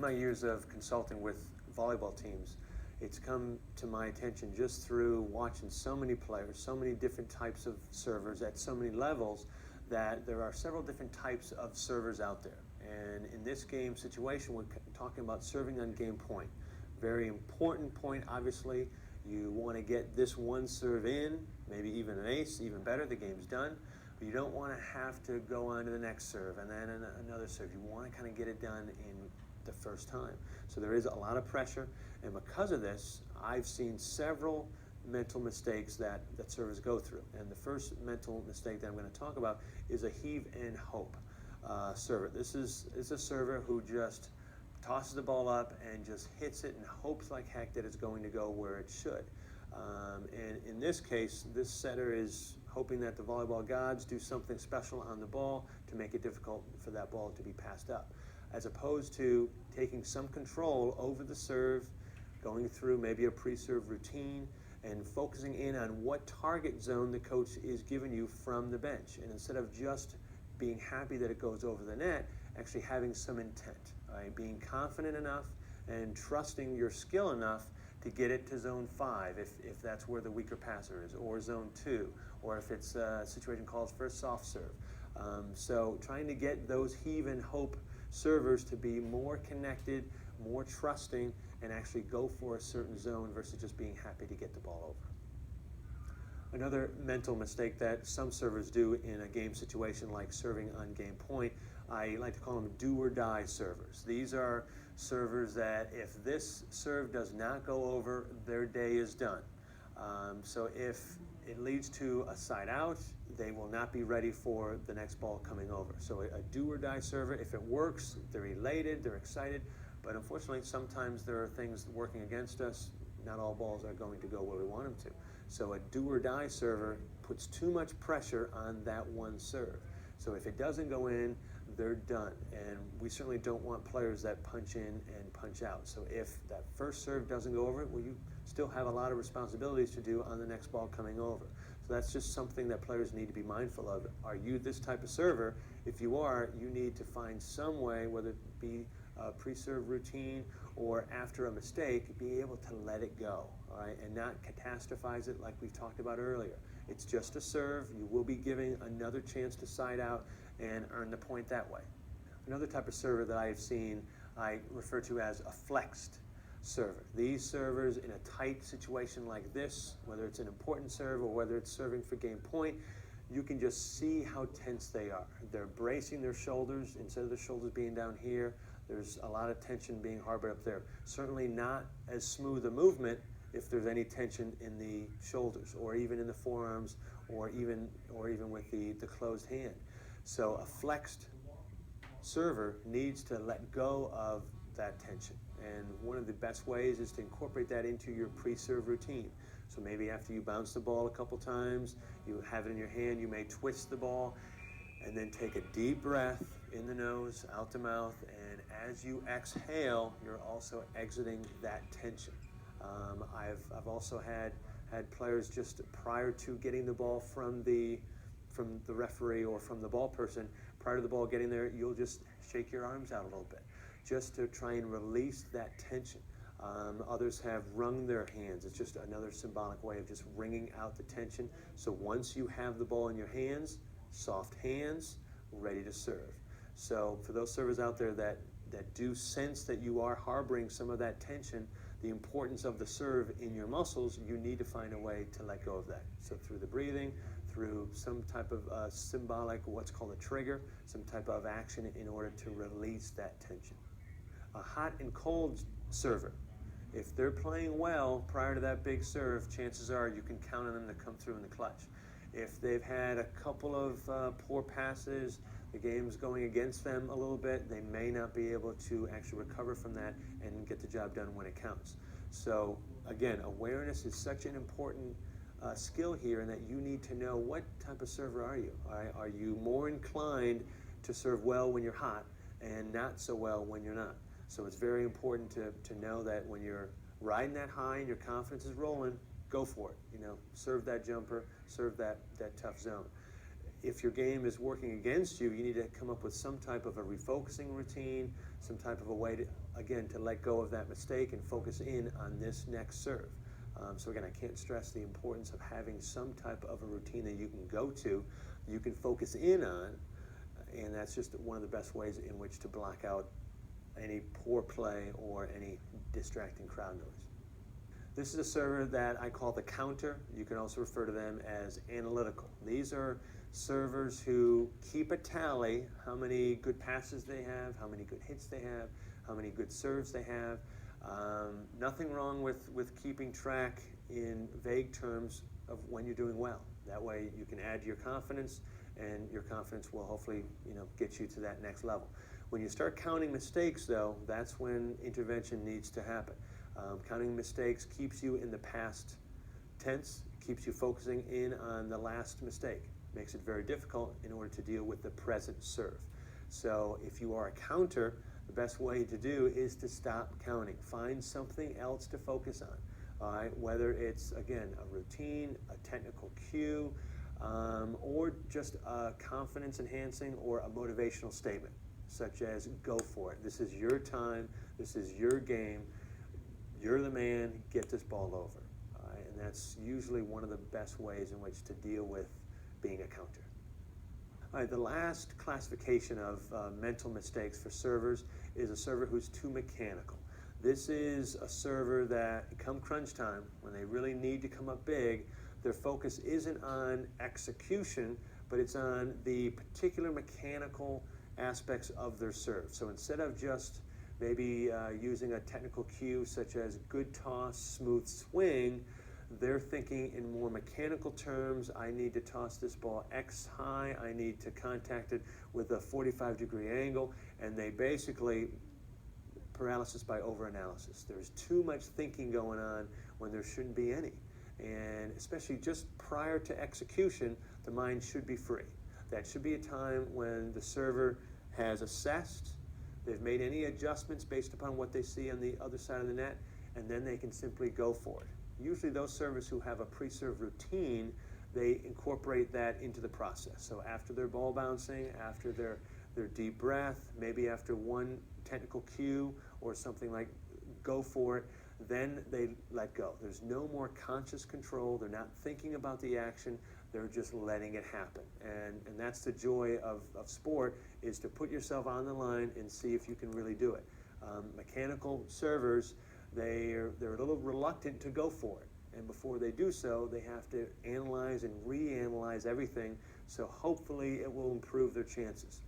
my years of consulting with volleyball teams, it's come to my attention just through watching so many players, so many different types of servers at so many levels, that there are several different types of servers out there. And in this game situation, we're talking about serving on game point. Very important point, obviously. You want to get this one serve in, maybe even an ace, even better, the game's done. But you don't want to have to go on to the next serve and then another serve. You want to kind of get it done in the first time. So there is a lot of pressure, and because of this, I've seen several mental mistakes that servers go through. And the first mental mistake that I'm going to talk about is a heave and hope server. This is a server who just tosses the ball up and just hits it and hopes like heck that it's going to go where it should. And in this case, this setter is hoping that the volleyball gods do something special on the ball to make it difficult for that ball to be passed up, as opposed to taking some control over the serve, going through maybe a pre-serve routine, and focusing in on what target zone the coach is giving you from the bench. And instead of just being happy that it goes over the net, actually having some intent, right? Being confident enough and trusting your skill enough to get it to zone 5 if that's where the weaker passer is, or zone 2, or if it's a situation calls for a soft serve. So trying to get those heave and hope servers to be more connected, more trusting, and actually go for a certain zone versus just being happy to get the ball over. Another mental mistake that some servers do in a game situation like serving on game point, I like to call them do or die servers. These are servers that if this serve does not go over, their day is done. So if it leads to a side out, they will not be ready for the next ball coming over. So a do or die server, if it works, they're elated, they're excited, but unfortunately sometimes there are things working against us. Not all balls are going to go where we want them to. So a do or die server puts too much pressure on that one serve. So if it doesn't go in, they're done. And we certainly don't want players that punch in and punch out. So if that first serve doesn't go over, well, you still have a lot of responsibilities to do on the next ball coming over. So that's just something that players need to be mindful of. Are you this type of server? If you are, you need to find some way, whether it be a pre-serve routine or after a mistake, be able to let it go, all right, and not catastrophize it like we've talked about earlier. It's just a serve. You will be giving another chance to side out and earn the point that way. Another type of server that I have seen, I refer to as a flexed server. These servers in a tight situation like this, whether it's an important serve or whether it's serving for game point, you can just see how tense they are. They're bracing their shoulders instead of the shoulders being down here. There's a lot of tension being harbored up there. Certainly not as smooth a movement if there's any tension in the shoulders or even in the forearms or even with the closed hand. So a flexed server needs to let go of that tension. And one of the best ways is to incorporate that into your pre-serve routine. So maybe after you bounce the ball a couple times, you have it in your hand, you may twist the ball, and then take a deep breath in the nose, out the mouth, and as you exhale, you're also exiting that tension. I've also had players just prior to getting the ball from the referee or from the ball person, prior to the ball getting there, you'll just shake your arms out a little bit just to try and release that tension. Others have wrung their hands. It's just another symbolic way of just wringing out the tension. So once you have the ball in your hands, soft hands, ready to serve. So for those servers out there that do sense that you are harboring some of that tension, the importance of the serve in your muscles, you need to find a way to let go of that. So through the breathing, through some type of symbolic, what's called a trigger, some type of action in order to release that tension. A hot and cold server, if they're playing well prior to that big serve, chances are you can count on them to come through in the clutch. If they've had a couple of poor passes, the game's going against them a little bit, they may not be able to actually recover from that and get the job done when it counts. So again, awareness is such an important skill here, in that you need to know what type of server are you. Are you more inclined to serve well when you're hot and not so well when you're not? So it's very important to know that when you're riding that high and your confidence is rolling, go for it. Serve that jumper, serve that tough zone. if your game is working against you, you need to come up with some type of a refocusing routine, some type of a way to, again, to let go of that mistake and focus in on this next serve. So again, I can't stress the importance of having some type of a routine that you can go to, you can focus in on, and that's just one of the best ways in which to block out any poor play or any distracting crowd noise. This is a server that I call the counter. You can also refer to them as analytical. These are servers who keep a tally, how many good passes they have, how many good hits they have, how many good serves they have. Nothing wrong with keeping track in vague terms of when you're doing well. That way you can add to your confidence, and your confidence will hopefully get you to that next level. When you start counting mistakes, though, that's when intervention needs to happen. Counting mistakes keeps you in the past tense, keeps you focusing in on the last mistake. Makes it very difficult in order to deal with the present serve. So if you are a counter, the best way to do is to stop counting. Find something else to focus on. All right? Whether it's, again, a routine, a technical cue, or just a confidence enhancing or a motivational statement, such as go for it. This is your time. This is your game. You're the man, get this ball over. And that's usually one of the best ways in which to deal with being a counter. All right, the last classification of mental mistakes for servers is a server who's too mechanical. This is a server that, come crunch time, when they really need to come up big, their focus isn't on execution, but it's on the particular mechanical aspects of their serve. So instead of just maybe using a technical cue such as good toss, smooth swing, they're thinking in more mechanical terms. I need to toss this ball X high, I need to contact it with a 45-degree angle, and they basically, paralysis by overanalysis. There's too much thinking going on when there shouldn't be any. And especially just prior to execution, the mind should be free. That should be a time when the server has assessed, they've made any adjustments based upon what they see on the other side of the net, and then they can simply go for it. Usually those servers who have a pre-serve routine, they incorporate that into the process. So after their ball bouncing, after their deep breath, maybe after one technical cue or something like go for it, then they let go. There's no more conscious control. They're not thinking about the action. They're just letting it happen. And that's the joy of sport, is to put yourself on the line and see if you can really do it. Mechanical servers, they're a little reluctant to go for it. And before they do so, they have to analyze and reanalyze everything. So hopefully it will improve their chances.